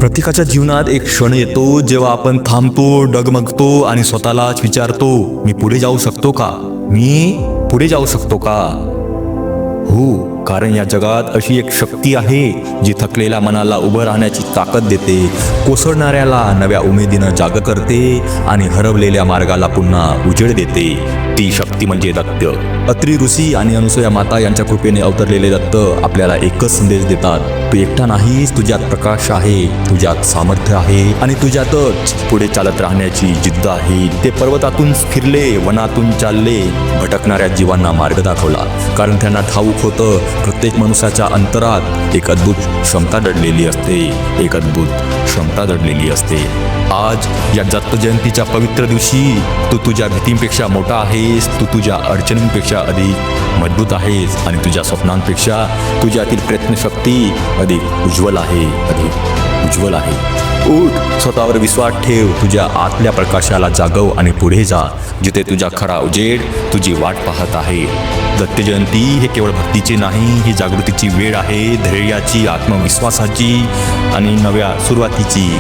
प्रत्येकाच्या जीवनात एक क्षण येतो जेव्हा आपण थांबतो, डगमगतो आणि स्वतःलाच विचारतो, मी पुढे जाऊ शकतो का? मी पुढे जाऊ शकतो का? हो, कारण या जगात अशी एक शक्ती आहे जी थकलेल्या मनाला उभं राहण्याची ताकद देते, कोसळणाऱ्याला नव्या उमेदीनं जाग करते आणि हरवलेल्या मार्गाला पुन्हा उजेड देते. ती शक्ती म्हणजे दत्त. अत्री ऋषी आणि अनुसूया माता यांच्या कृपेने अवतरलेले दत्त आपल्याला एकच संदेश देतात, तू एकटा नाहीस, तुझ्यात प्रकाश आहे, तुझ्यात सामर्थ्य आहे आणि तुझ्यातच पुढे चालत राहण्याची जिद्द आहे. ते पर्वतातून फिरले, वनातून चालले, भटकणाऱ्या जीवांना मार्ग दाखवला, कारण त्यांना ठाऊक होतं प्रत्येक मनुष्याच्या अंतरात एक अद्भुत क्षमता दडलेली असते, एक अद्भुत क्षमता दडलेली असते. आज या दत्त जयंतीच्या पवित्र दिवशी तू तुझ्या भीतींपेक्षा मोठा आहेस, तू तुझ्या अडचणींपेक्षा अधिक मजबूत आहेस आणि तुझ्या स्वप्नांपेक्षा तुझ्यातील प्रयत्नशक्ती अधिक उज्ज्वल आहे, अधिक उज्ज्वल आहे. उठ, स्वतःवर विश्वास ठेव, तुझ्या आतल्या प्रकाशाला जागव आणि पुढे जा, जिथे तुझा खरा उजेड तुझी वाट पाहत आहे. दत्त जयंती हे केवळ भक्तीचे नाही, ही जागृतीची वेळ आहे, धैर्याची, आत्मविश्वासाची आणि नव्या सुरुवातीची.